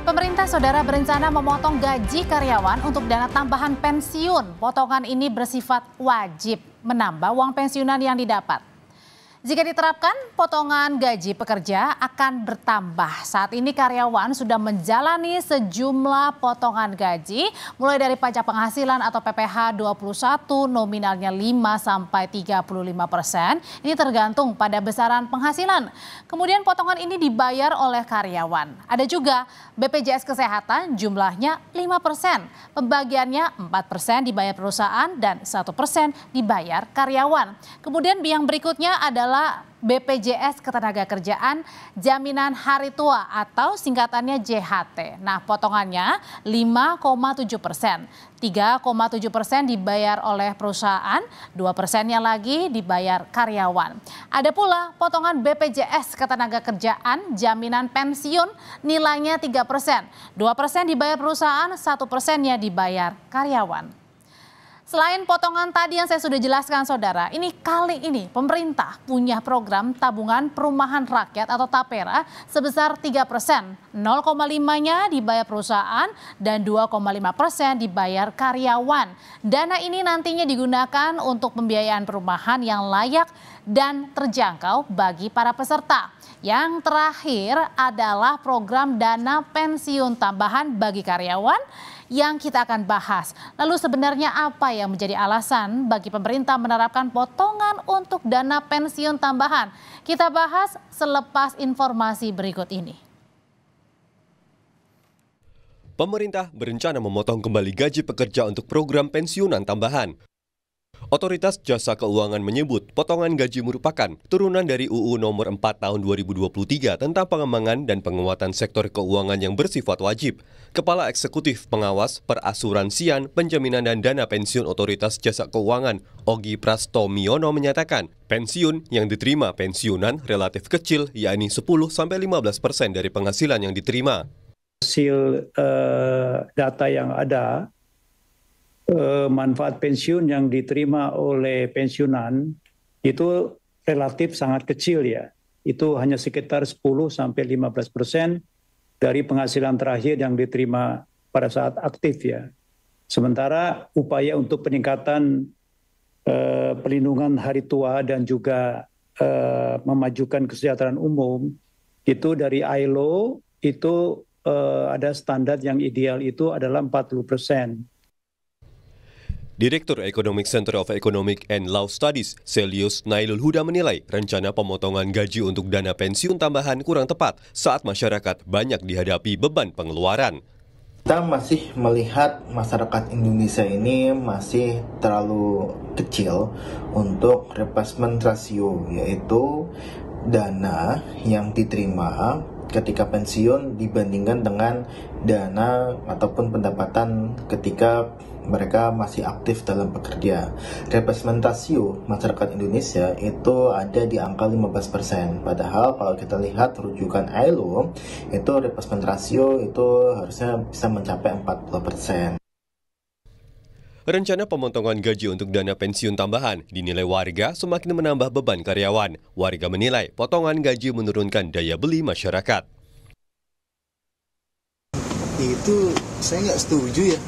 Pemerintah saudara berencana memotong gaji karyawan untuk dana tambahan pensiun. Potongan ini bersifat wajib menambah uang pensiunan yang didapat. Jika diterapkan, potongan gaji pekerja akan bertambah. Saat ini karyawan sudah menjalani sejumlah potongan gaji, mulai dari pajak penghasilan atau PPh 21 nominalnya 5–35%. Ini tergantung pada besaran penghasilan. Kemudian potongan ini dibayar oleh karyawan. Ada juga BPJS Kesehatan jumlahnya 5%. Pembagiannya 4% dibayar perusahaan dan 1% dibayar karyawan. Kemudian yang berikutnya adalah BPJS Ketenagakerjaan Jaminan Hari Tua atau singkatannya JHT. Nah, potongannya 5,7%. 3,7% dibayar oleh perusahaan, 2%-nya lagi dibayar karyawan. Ada pula potongan BPJS Ketenagakerjaan Jaminan Pensiun nilainya 3%. 2% dibayar perusahaan, 1%-nya dibayar karyawan. Selain potongan tadi yang saya sudah jelaskan saudara, kali ini pemerintah punya program tabungan perumahan rakyat atau TAPERA sebesar 3%. 0,5-nya dibayar perusahaan dan 2,5% dibayar karyawan. Dana ini nantinya digunakan untuk pembiayaan perumahan yang layak dan terjangkau bagi para peserta. Yang terakhir adalah program dana pensiun tambahan bagi karyawan yang kita akan bahas. Lalu sebenarnya apa yang menjadi alasan bagi pemerintah menerapkan potongan untuk dana pensiun tambahan? Kita bahas selepas informasi berikut ini. Pemerintah berencana memotong kembali gaji pekerja untuk program pensiunan tambahan. Otoritas Jasa Keuangan menyebut potongan gaji merupakan turunan dari UU Nomor 4 Tahun 2023 tentang pengembangan dan penguatan sektor keuangan yang bersifat wajib. Kepala Eksekutif Pengawas Perasuransian, Penjaminan dan Dana Pensiun Otoritas Jasa Keuangan, Ogi Prastomiono menyatakan, pensiun yang diterima pensiunan relatif kecil, yakni 10–15% dari penghasilan yang diterima. Hasil data yang ada, manfaat pensiun yang diterima oleh pensiunan itu relatif sangat kecil ya. Itu hanya sekitar 10–15% dari penghasilan terakhir yang diterima pada saat aktif ya. Sementara upaya untuk peningkatan pelindungan hari tua dan juga memajukan kesejahteraan umum itu dari ILO itu ada standar yang ideal itu adalah 40%. Direktur Economic Center of Economic and Law Studies, Selius Nailul Huda menilai rencana pemotongan gaji untuk dana pensiun tambahan kurang tepat saat masyarakat banyak dihadapi beban pengeluaran. Kita masih melihat masyarakat Indonesia ini masih terlalu kecil untuk replacement ratio, yaitu dana yang diterima ketika pensiun dibandingkan dengan dana ataupun pendapatan ketika mereka masih aktif dalam bekerja. Replacement ratio masyarakat Indonesia itu ada di angka 15%. Padahal kalau kita lihat rujukan ILO, itu replacement ratio itu harusnya bisa mencapai 40%. Rencana pemotongan gaji untuk dana pensiun tambahan dinilai warga semakin menambah beban karyawan. Warga menilai potongan gaji menurunkan daya beli masyarakat. Itu saya nggak setuju ya.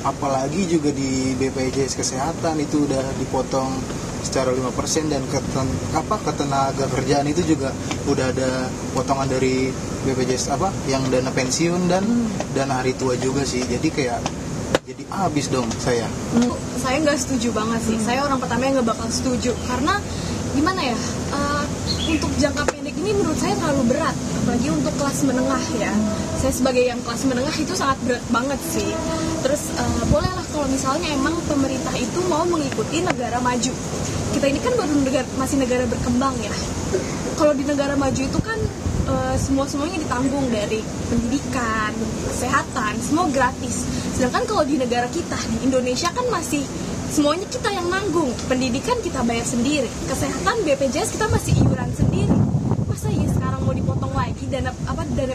Apalagi juga di BPJS Kesehatan itu udah dipotong secara 5% dan ketenaga kerjaan itu juga udah ada potongan dari BPJS yang dana pensiun dan dana hari tua juga sih. Jadi habis dong saya. Saya nggak setuju banget sih. Saya orang pertama yang nggak bakal setuju karena gimana ya? Untuk jangka pendek ini menurut saya terlalu berat, apalagi untuk kelas menengah ya. Saya sebagai yang kelas menengah itu sangat berat banget sih. Terus bolehlah kalau misalnya emang pemerintah itu mau mengikuti negara maju. Kita ini kan baru masih negara berkembang ya. Kalau di negara maju itu kan semuanya ditanggung, dari pendidikan, kesehatan, semua gratis. Sedangkan kalau di negara kita, di Indonesia kan masih semuanya kita yang nanggung. Pendidikan kita bayar sendiri, kesehatan BPJS kita masih iuran sendiri. Masa ya sekarang mau dipotong lagi dana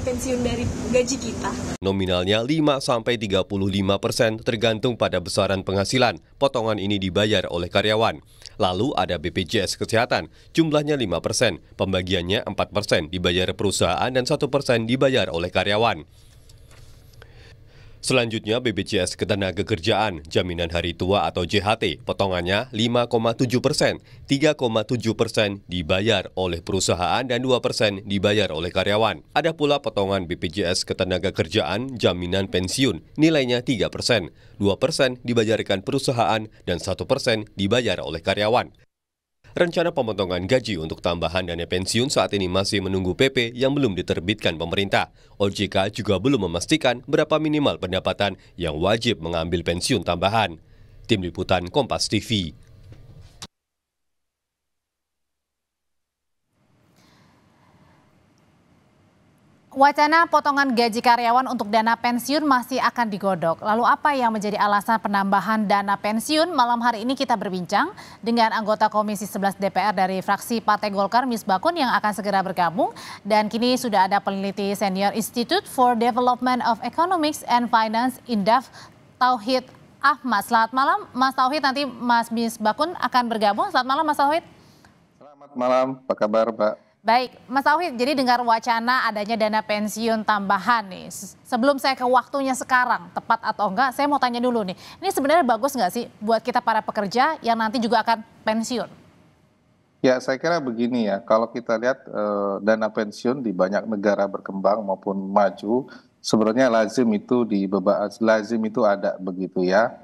pensiun dari gaji kita? Nominalnya 5–35% tergantung pada besaran penghasilan. Potongan ini dibayar oleh karyawan. Lalu ada BPJS Kesehatan, jumlahnya 5%, pembagiannya 4% dibayar perusahaan dan 1% dibayar oleh karyawan. Selanjutnya BPJS Ketenagakerjaan, Jaminan Hari Tua atau JHT, potongannya 5,7%, 3,7% dibayar oleh perusahaan dan 2% dibayar oleh karyawan. Ada pula potongan BPJS Ketenagakerjaan, Jaminan Pensiun, nilainya 3%, 2% dibayarkan perusahaan dan 1% dibayar oleh karyawan. Rencana pemotongan gaji untuk tambahan dana pensiun saat ini masih menunggu PP yang belum diterbitkan pemerintah. OJK juga belum memastikan berapa minimal pendapatan yang wajib mengambil pensiun tambahan. Tim Liputan Kompas TV. Wacana potongan gaji karyawan untuk dana pensiun masih akan digodok. Lalu apa yang menjadi alasan penambahan dana pensiun? Malam hari ini kita berbincang dengan anggota Komisi 11 DPR dari fraksi Partai Golkar, Misbakun, yang akan segera bergabung. Dan kini sudah ada peneliti senior Institute for Development of Economics and Finance, INDEF, Tauhid Ahmad. Selamat malam Mas Tauhid, nanti Mas Misbakun akan bergabung. Selamat malam Mas Tauhid. Selamat malam, apa kabar Mbak? Baik, Mas Tauhid, jadi dengar wacana adanya dana pensiun tambahan nih. Sebelum saya ke waktunya sekarang, tepat atau enggak, saya mau tanya dulu nih. Ini sebenarnya bagus nggak sih buat kita para pekerja yang nanti juga akan pensiun? Ya, saya kira begini ya, kalau kita lihat dana pensiun di banyak negara berkembang maupun maju, sebenarnya lazim itu ada begitu ya.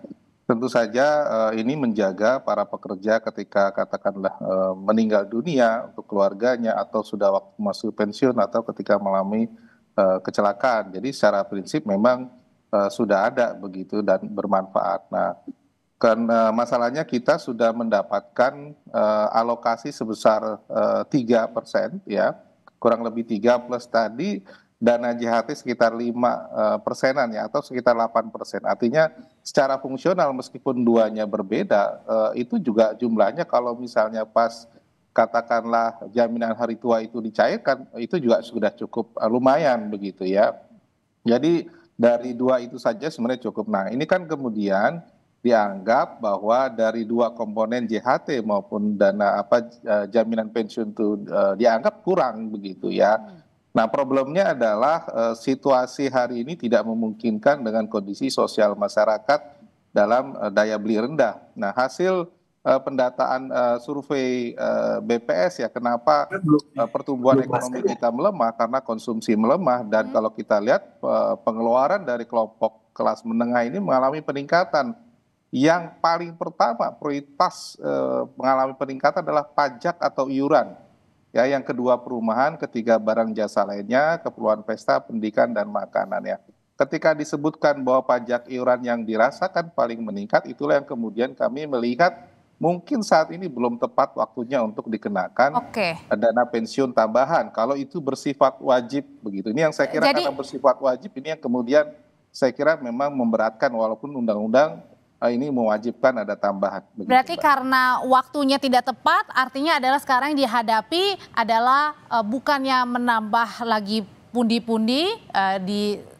Tentu saja ini menjaga para pekerja ketika katakanlah meninggal dunia untuk keluarganya atau sudah waktu masuk pensiun atau ketika mengalami kecelakaan. Jadi secara prinsip memang sudah ada begitu dan bermanfaat. Nah, kan masalahnya kita sudah mendapatkan alokasi sebesar 3% ya, kurang lebih 3 plus tadi dana JHT sekitar 5%-an ya, atau sekitar 8%. Artinya secara fungsional meskipun duanya berbeda, itu juga jumlahnya kalau misalnya pas katakanlah jaminan hari tua itu dicairkan, itu juga sudah cukup lumayan begitu ya. Jadi dari dua itu saja sebenarnya cukup. Nah, ini kan kemudian dianggap bahwa dari dua komponen JHT maupun dana jaminan pensiun itu dianggap kurang begitu ya. Nah, problemnya adalah situasi hari ini tidak memungkinkan dengan kondisi sosial masyarakat dalam daya beli rendah. Nah, hasil pendataan survei BPS ya, kenapa pertumbuhan ekonomi kita melemah, karena konsumsi melemah, dan kalau kita lihat pengeluaran dari kelompok kelas menengah ini mengalami peningkatan. Yang paling pertama prioritas mengalami peningkatan adalah pajak atau iuran. Ya, yang kedua perumahan, ketiga barang jasa lainnya, keperluan pesta, pendidikan, dan makanan ya. Ketika disebutkan bahwa pajak iuran yang dirasakan paling meningkat, itulah yang kemudian kami melihat mungkin saat ini belum tepat waktunya untuk dikenakan dana pensiun tambahan. Kalau itu bersifat wajib begitu. Ini yang saya kira karena bersifat wajib, ini yang kemudian saya kira memang memberatkan walaupun undang-undang ini mewajibkan ada tambahan. Berarti karena waktunya tidak tepat, artinya adalah sekarang yang dihadapi adalah bukannya menambah lagi pundi-pundi di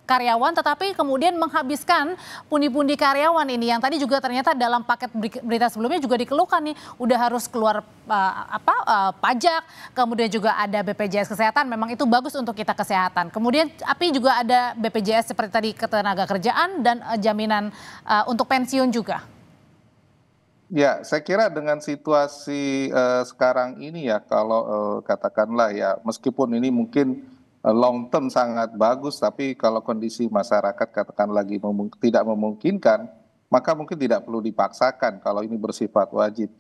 karyawan, tetapi kemudian menghabiskan pundi-pundi karyawan ini yang tadi juga ternyata dalam paket berita sebelumnya juga dikeluhkan nih, udah harus keluar pajak, kemudian juga ada BPJS Kesehatan, memang itu bagus untuk kita kesehatan. Kemudian tapi juga ada BPJS seperti tadi Ketenagakerjaan dan jaminan untuk pensiun juga. Ya, saya kira dengan situasi sekarang ini ya, kalau katakanlah ya, meskipun ini mungkin long term sangat bagus, tapi kalau kondisi masyarakat katakan lagi tidak memungkinkan, maka mungkin tidak perlu dipaksakan kalau ini bersifat wajib.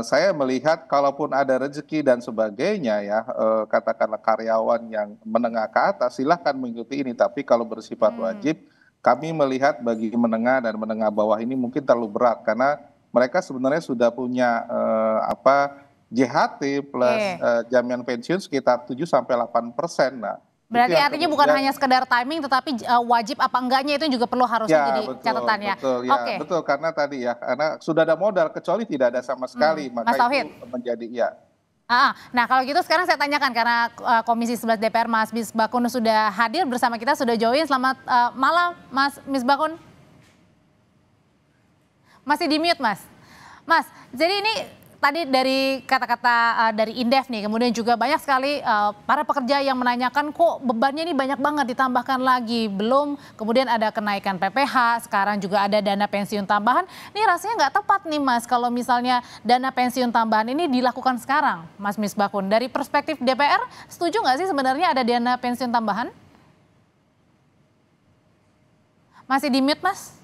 Saya melihat kalaupun ada rezeki dan sebagainya ya, katakanlah karyawan yang menengah ke atas silahkan mengikuti ini, tapi kalau bersifat wajib, kami melihat bagi menengah dan menengah bawah ini mungkin terlalu berat, karena mereka sebenarnya sudah punya JHT plus jaminan pensiun sekitar 7-8%. Nah, berarti artinya bukan hanya sekedar timing, tetapi wajib apa enggaknya itu juga perlu harus jadi catatan ya. Betul, ya, betul, karena tadi ya, karena sudah ada modal kecuali tidak ada sama sekali, maka itu menjadi ya. Nah, kalau gitu sekarang saya tanyakan, karena Komisi 11 DPR Mas Misbakun sudah hadir bersama kita, sudah join. Selamat malam Mas Misbakun. Masih di mute Mas. Mas, jadi ini tadi dari kata-kata dari Indef nih, kemudian juga banyak sekali para pekerja yang menanyakan kok bebannya ini banyak banget ditambahkan lagi. Belum kemudian ada kenaikan PPh, sekarang juga ada dana pensiun tambahan. Ini rasanya nggak tepat nih Mas kalau misalnya dana pensiun tambahan ini dilakukan sekarang, Mas Misbahkun. Dari perspektif DPR, setuju nggak sih sebenarnya ada dana pensiun tambahan? Masih di mute, Mas?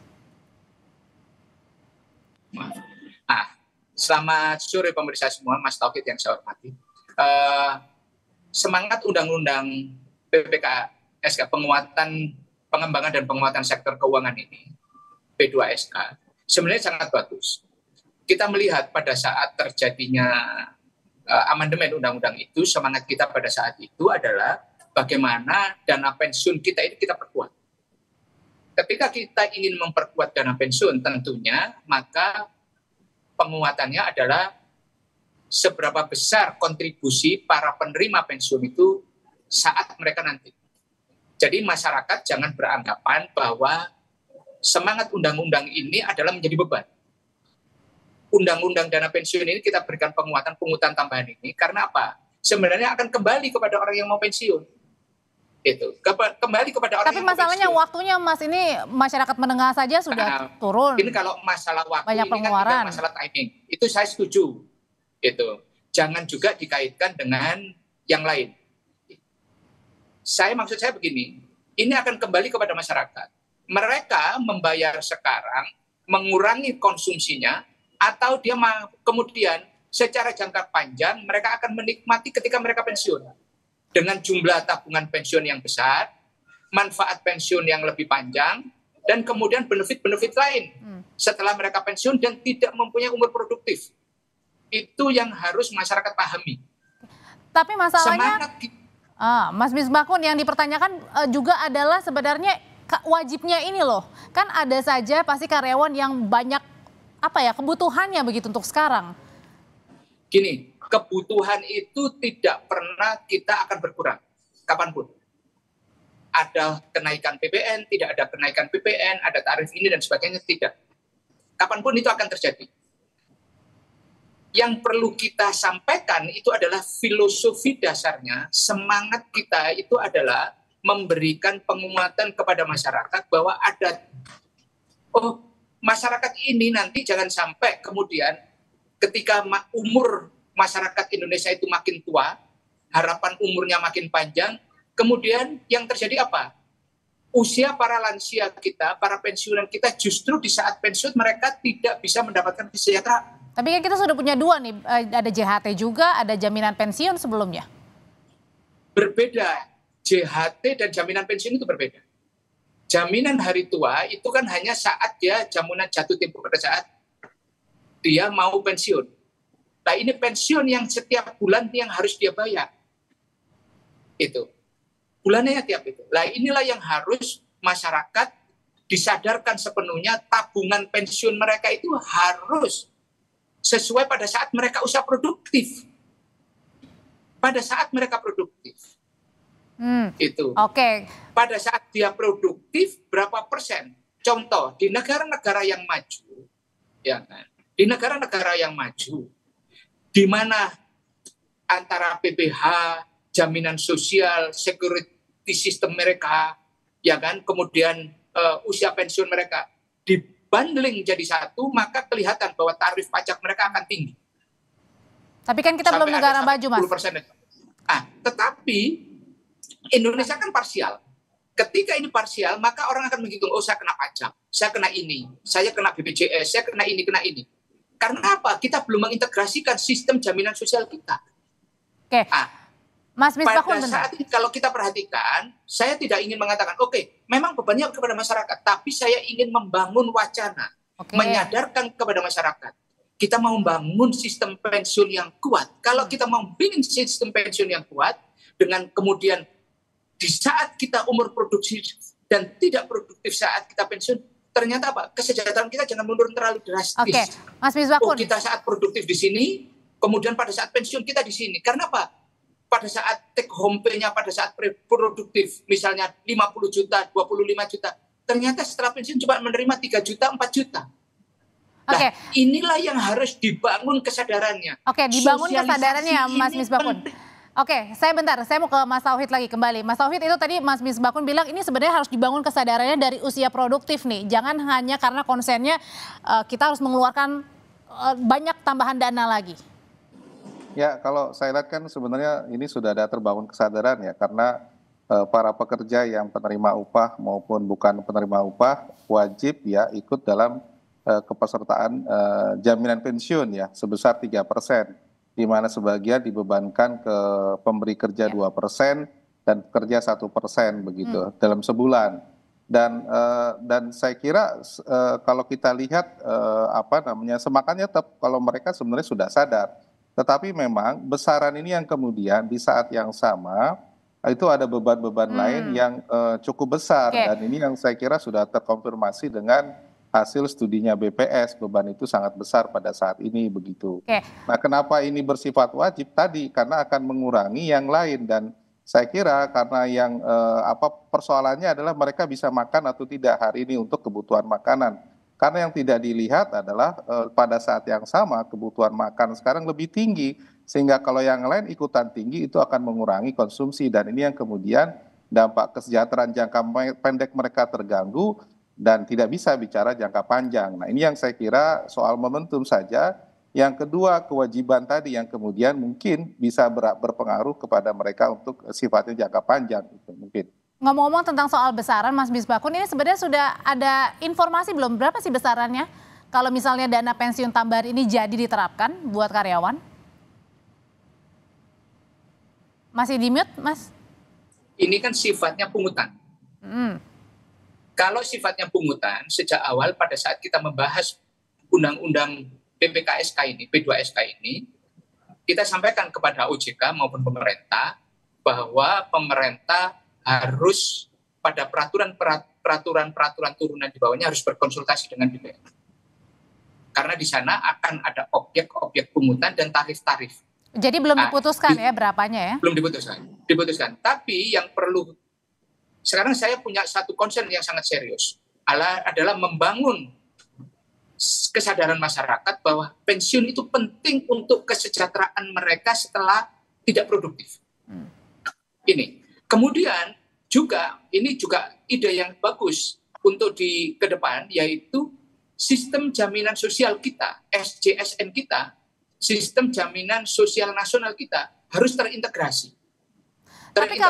Selamat sore pemirsa semua, Mas Tauhid yang saya hormati. Semangat Undang-Undang PPKSK, pengembangan dan penguatan sektor keuangan ini, P2SK, sebenarnya sangat bagus. Kita melihat pada saat terjadinya amandemen undang-undang itu, semangat kita pada saat itu adalah bagaimana dana pensiun kita ini kita perkuat. Ketika kita ingin memperkuat dana pensiun tentunya, maka penguatannya adalah seberapa besar kontribusi para penerima pensiun itu saat mereka nanti. Jadi masyarakat jangan beranggapan bahwa semangat undang-undang ini adalah menjadi beban. Undang-undang dana pensiun ini kita berikan penguatan tambahan ini karena apa? Sebenarnya akan kembali kepada orang yang mau pensiun. Itu kembali kepada orang. Tapi masalahnya waktunya Mas, ini masyarakat menengah saja sudah turun. Ini kalau masalah waktu banyak ini pengeluaran. kan juga masalah timing. Itu saya setuju. Itu jangan juga dikaitkan dengan yang lain. Maksud saya begini, ini akan kembali kepada masyarakat. Mereka membayar sekarang, mengurangi konsumsinya, atau dia kemudian secara jangka panjang mereka akan menikmati ketika mereka pensiun. Dengan jumlah tabungan pensiun yang besar, manfaat pensiun yang lebih panjang, dan kemudian benefit-benefit lain setelah mereka pensiun dan tidak mempunyai umur produktif. Itu yang harus masyarakat pahami. Tapi masalahnya, Mas Misbahkun, yang dipertanyakan juga adalah sebenarnya wajibnya ini loh. Kan ada saja pasti karyawan yang banyak kebutuhannya begitu untuk sekarang. Gini, kebutuhan itu tidak pernah kita akan berkurang, kapanpun. Ada kenaikan PPN, tidak ada kenaikan PPN, ada tarif ini dan sebagainya, tidak. Kapanpun itu akan terjadi. Yang perlu kita sampaikan itu adalah filosofi dasarnya, semangat kita itu adalah memberikan penguatan kepada masyarakat bahwa ada, masyarakat ini nanti jangan sampai kemudian ketika umur masyarakat Indonesia itu makin tua, harapan umurnya makin panjang, kemudian yang terjadi apa? Usia para lansia kita, para pensiunan kita justru di saat pensiun mereka tidak bisa mendapatkan kesejahteraan. Tapi kan kita sudah punya dua nih, ada JHT juga, ada jaminan pensiun sebelumnya. Berbeda, JHT dan jaminan pensiun itu berbeda. Jaminan hari tua itu kan hanya saat dia jaminan jatuh tempo pada saat dia mau pensiun. Nah ini pensiun yang setiap bulan yang harus dia bayar. Itu. Bulannya tiap itu. Nah inilah yang harus masyarakat disadarkan sepenuhnya tabungan pensiun mereka itu harus sesuai pada saat mereka usia produktif. Pada saat mereka produktif. Itu. Oke. Pada saat dia produktif berapa persen? Contoh di negara-negara yang maju, ya kan? Di negara-negara yang maju, di mana antara PPh, jaminan sosial, security system mereka, ya kan, kemudian usia pensiun mereka dibundling jadi satu, maka kelihatan bahwa tarif pajak mereka akan tinggi. Tapi kan kita Sampai belum negara maju, Mas. 10%. Tetapi Indonesia kan parsial. Ketika ini parsial, maka orang akan menghitung, saya kena pajak, saya kena ini, saya kena BPJS, saya kena ini, kena ini. Karena apa? Kita belum mengintegrasikan sistem jaminan sosial kita. Oke. Mas Misbahkun, pada saat ini kalau kita perhatikan, saya tidak ingin mengatakan, memang bebannya kepada masyarakat, tapi saya ingin membangun wacana, menyadarkan kepada masyarakat. Kita mau membangun sistem pensiun yang kuat. Kalau kita mau membangun sistem pensiun yang kuat, dengan kemudian di saat kita umur produksi dan tidak produktif saat kita pensiun, ternyata apa? Kesejahteraan kita jangan menurun terlalu drastis. Mas Misbahkun. Kita saat produktif di sini, kemudian pada saat pensiun kita di sini. Karena apa? Pada saat take home pay-nya, pada saat produktif, misalnya 50 juta, 25 juta, ternyata setelah pensiun cuma menerima 3 juta, 4 juta. Oke. Nah, inilah yang harus dibangun kesadarannya. Oke, dibangun Sosialisasi kesadarannya Mas ini Misbakun. penting. Oke, saya mau ke Mas Tauhid lagi kembali. Mas Tauhid, itu tadi Mas Misbakun bilang ini sebenarnya harus dibangun kesadarannya dari usia produktif nih. Jangan hanya karena konsennya kita harus mengeluarkan banyak tambahan dana lagi. Ya, kalau saya lihat kan sebenarnya ini sudah ada terbangun kesadaran ya, karena para pekerja yang penerima upah maupun bukan penerima upah wajib ya ikut dalam kepesertaan jaminan pensiun ya sebesar 3%, di mana sebagian dibebankan ke pemberi kerja 2% dan pekerja 1% begitu dalam sebulan. Dan saya kira kalau kita lihat semangatnya tetap kalau mereka sebenarnya sudah sadar. Tetapi memang besaran ini yang kemudian di saat yang sama itu ada beban-beban lain yang cukup besar. Dan ini yang saya kira sudah terkonfirmasi dengan hasil studinya BPS, beban itu sangat besar pada saat ini begitu. Nah, kenapa ini bersifat wajib tadi? Karena akan mengurangi yang lain, dan saya kira karena yang persoalannya adalah mereka bisa makan atau tidak hari ini untuk kebutuhan makanan. Karena yang tidak dilihat adalah pada saat yang sama kebutuhan makan sekarang lebih tinggi, sehingga kalau yang lain ikutan tinggi itu akan mengurangi konsumsi, dan ini yang kemudian dampak kesejahteraan jangka pendek mereka terganggu dan tidak bisa bicara jangka panjang. Nah, ini yang saya kira soal momentum saja. Yang kedua, kewajiban tadi yang kemudian mungkin bisa berpengaruh kepada mereka untuk sifatnya jangka panjang itu mungkin. Ngomong-ngomong tentang soal besaran, Mas Misbakun, ini sebenarnya sudah ada informasi belum berapa sih besarannya? Kalau misalnya dana pensiun tambahan ini jadi diterapkan buat karyawan? Masih di mute, Mas? Ini kan sifatnya pungutan. Kalau sifatnya pungutan, sejak awal pada saat kita membahas undang-undang PPKSK ini, P2SK ini, kita sampaikan kepada OJK maupun pemerintah bahwa pemerintah harus pada peraturan turunan di bawahnya harus berkonsultasi dengan DPR. Karena di sana akan ada objek-objek pungutan dan tarif-tarif. Jadi belum diputuskan ya berapanya ya? Belum diputuskan. Tapi yang perlu, sekarang saya punya satu concern yang sangat serius, adalah membangun kesadaran masyarakat bahwa pensiun itu penting untuk kesejahteraan mereka setelah tidak produktif. Ini. Kemudian ini juga ide yang bagus untuk ke depan, yaitu sistem jaminan sosial kita, SJSN kita, sistem jaminan sosial nasional kita harus terintegrasi. Tapi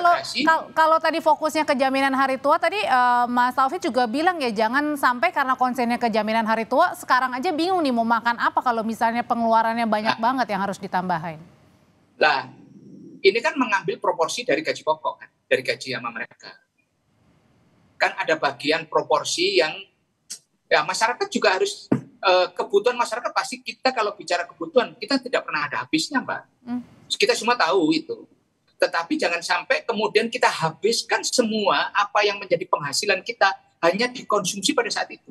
kalau tadi fokusnya ke jaminan hari tua, tadi Mas Tauhid juga bilang ya jangan sampai karena konsennya ke jaminan hari tua, sekarang aja bingung nih mau makan apa kalau misalnya pengeluarannya banyak banget yang harus ditambahin. Lah, ini kan mengambil proporsi dari gaji pokok kan, dari gaji sama mereka. Kan ada bagian proporsi yang ya masyarakat juga harus kebutuhan masyarakat pasti kita kalau bicara kebutuhan kita tidak pernah ada habisnya, Mbak. Kita semua tahu itu. Tetapi jangan sampai kemudian kita habiskan semua apa yang menjadi penghasilan kita hanya dikonsumsi pada saat itu.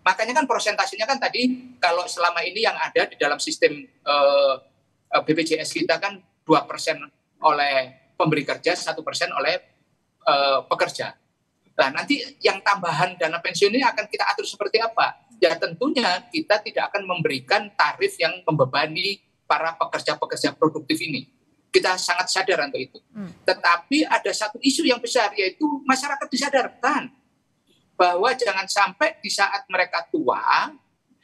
Makanya kan persentasenya kan tadi kalau selama ini yang ada di dalam sistem BPJS kita kan 2% oleh pemberi kerja, 1% oleh pekerja. Nah, nanti yang tambahan dana pensiun ini akan kita atur seperti apa? Ya tentunya kita tidak akan memberikan tarif yang membebani para pekerja-pekerja produktif ini. Kita sangat sadar untuk itu. Tetapi ada satu isu yang besar, yaitu masyarakat disadarkan bahwa jangan sampai di saat mereka tua,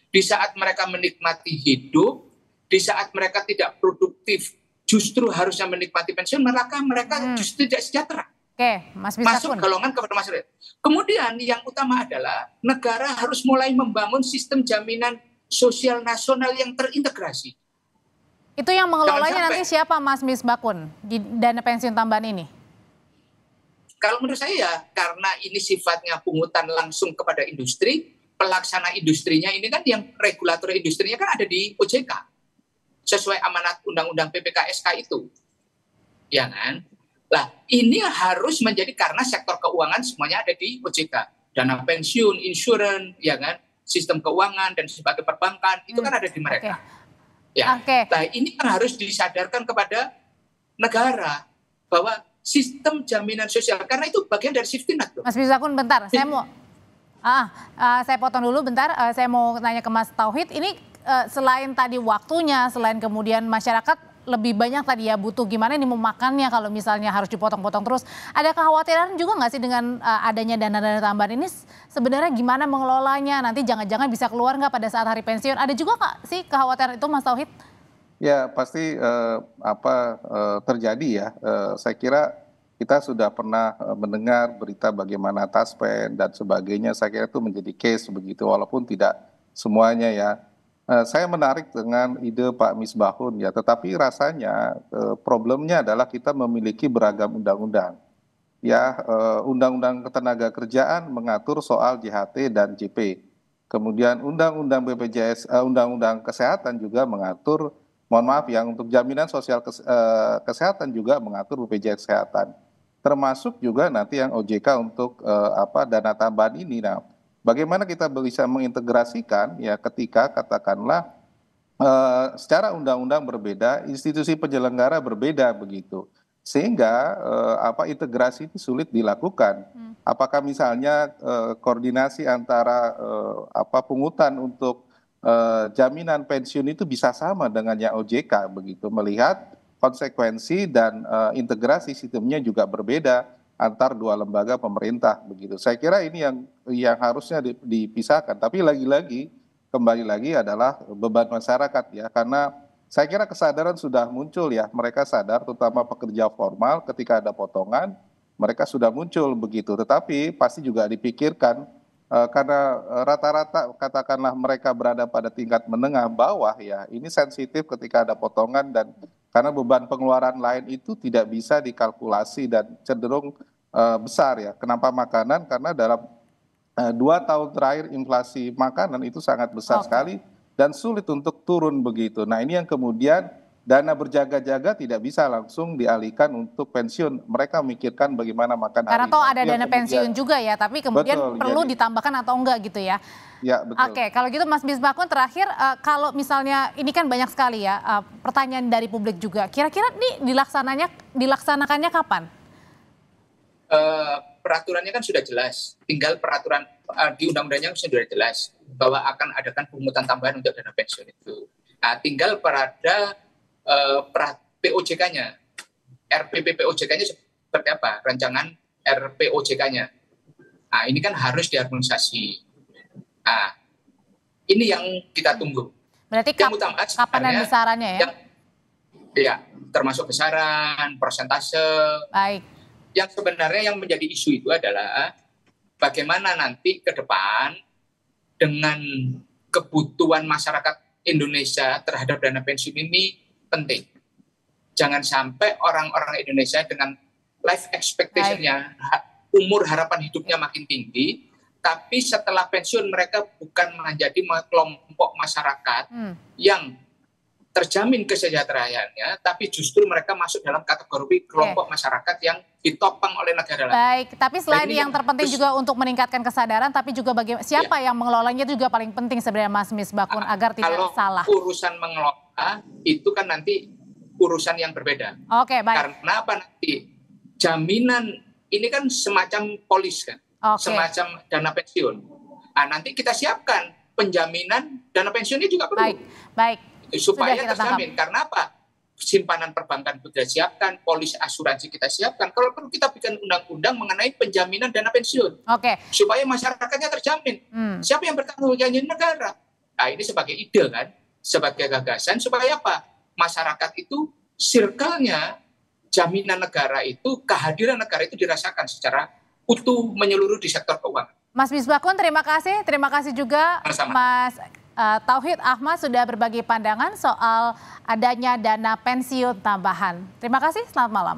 di saat mereka menikmati hidup, di saat mereka tidak produktif, justru harusnya menikmati pensiun, mereka justru tidak sejahtera. Oke, Mas masuk golongan kepada masyarakat. Kemudian yang utama adalah negara harus mulai membangun sistem jaminan sosial nasional yang terintegrasi. Itu yang mengelolanya nanti siapa, Mas Misbakun, di dana pensiun tambahan ini? Kalau menurut saya ya, karena ini sifatnya pungutan langsung kepada industri, pelaksana industrinya ini kan yang regulator industrinya kan ada di OJK. Sesuai amanat undang-undang PPKSK itu. Ya kan? Lah, ini harus menjadi karena sektor keuangan semuanya ada di OJK. Dana pensiun, insurans, ya kan? Sistem keuangan dan sebagai perbankan itu kan ada di mereka. Ya. Nah, ini kan harus disadarkan kepada negara bahwa sistem jaminan sosial karena itu bagian dari safety net. Mas Misbakun bentar, Saya potong dulu bentar. Saya mau tanya ke Mas Tauhid. Ini selain tadi waktunya, selain kemudian masyarakat lebih banyak tadi ya butuh gimana nih memakannya kalau misalnya harus dipotong-potong terus. Ada kekhawatiran juga nggak sih dengan adanya dana-dana tambahan ini sebenarnya gimana mengelolanya? Nanti jangan-jangan bisa keluar nggak pada saat hari pensiun? Ada juga nggak sih kekhawatiran itu, Mas Tauhid? Ya pasti terjadi ya. Saya kira kita sudah pernah mendengar berita bagaimana taspen dan sebagainya. Saya kira itu menjadi case begitu, walaupun tidak semuanya ya. Saya menarik dengan ide Pak Misbahun ya, tetapi rasanya problemnya adalah kita memiliki beragam undang-undang. Ya, Undang-Undang Ketenagakerjaan mengatur soal JHT dan JP. Kemudian Undang-Undang BPJS, Undang-Undang Kesehatan juga mengatur, mohon maaf ya, untuk jaminan sosial kesehatan juga mengatur BPJS Kesehatan. Termasuk juga nanti yang OJK untuk dana tambahan ini. Nah, bagaimana kita bisa mengintegrasikan ya ketika katakanlah secara undang-undang berbeda, institusi penyelenggara berbeda begitu. Sehingga integrasi itu sulit dilakukan. Apakah misalnya koordinasi antara pungutan untuk jaminan pensiun itu bisa sama dengan yang OJK begitu, melihat konsekuensi dan integrasi sistemnya juga berbeda antar dua lembaga pemerintah begitu. Saya kira ini yang harusnya dipisahkan. Tapi lagi-lagi kembali lagi adalah beban masyarakat ya, karena saya kira kesadaran sudah muncul ya. Mereka sadar, terutama pekerja formal, ketika ada potongan mereka sudah muncul begitu. Tetapi pasti juga dipikirkan karena rata-rata katakanlah mereka berada pada tingkat menengah bawah ya. Ini sensitif ketika ada potongan dan karena beban pengeluaran lain itu tidak bisa dikalkulasi dan cenderung besar ya. Kenapa makanan? Karena dalam 2 tahun terakhir inflasi makanan itu sangat besar sekali dan sulit untuk turun begitu. Nah ini yang kemudian dana berjaga-jaga tidak bisa langsung dialihkan untuk pensiun. Mereka memikirkan bagaimana makan hari. Karena toh ada dana pensiun juga ya, tapi kemudian perlu ditambahkan atau enggak gitu ya. Ya, betul. Oke, kalau gitu Mas Misbahun terakhir, kalau misalnya ini kan banyak sekali ya pertanyaan dari publik juga. Kira-kira nih dilaksanakannya kapan? Peraturannya kan sudah jelas. Tinggal peraturan di undang-undangnya sudah jelas bahwa akan adakan pungutan tambahan untuk dana pensiun itu. Nah, tinggal pada POJK-nya, RPP POJK-nya seperti apa? Rancangan RPOJK-nya. Nah, ini kan harus diharmonisasi. Nah, ini yang kita tunggu. Berarti kapan dan besarannya ya? Ya, termasuk besaran, persentase. Baik. Yang sebenarnya yang menjadi isu itu adalah bagaimana nanti ke depan dengan kebutuhan masyarakat Indonesia terhadap dana pensiun ini penting. Jangan sampai orang-orang Indonesia dengan life expectation-nya, umur harapan hidupnya makin tinggi, tapi setelah pensiun mereka bukan menjadi kelompok masyarakat yang terjamin kesejahteraannya, tapi justru mereka masuk dalam kategori kelompok masyarakat yang ditopang oleh negara lain. Baik, tapi selain yang terpenting juga untuk meningkatkan kesadaran, tapi juga bagaimana siapa yang mengelolanya itu juga paling penting sebenarnya Mas Misbahun agar tidak salah. Kalau urusan mengelola itu kan nanti urusan yang berbeda. Oke, baik. Karena apa nanti jaminan ini kan semacam polis kan, semacam dana pensiun. Nah, nanti kita siapkan penjaminan dana pensiunnya juga perlu. Baik. Supaya terjamin. Karena apa? Simpanan perbankan kita siapkan, polis asuransi kita siapkan. Kalau perlu kita bikin undang-undang mengenai penjaminan dana pensiun. Supaya masyarakatnya terjamin. Siapa yang bertanggung jawab? Negara. Nah, ini sebagai ide kan, sebagai gagasan supaya apa? Masyarakat itu circle-nya jaminan negara itu, kehadiran negara itu dirasakan secara utuh menyeluruh di sektor keuangan. Mas Misbahun, terima kasih juga Mas Tauhid Ahmad sudah berbagi pandangan soal adanya dana pensiun tambahan. Terima kasih, selamat malam.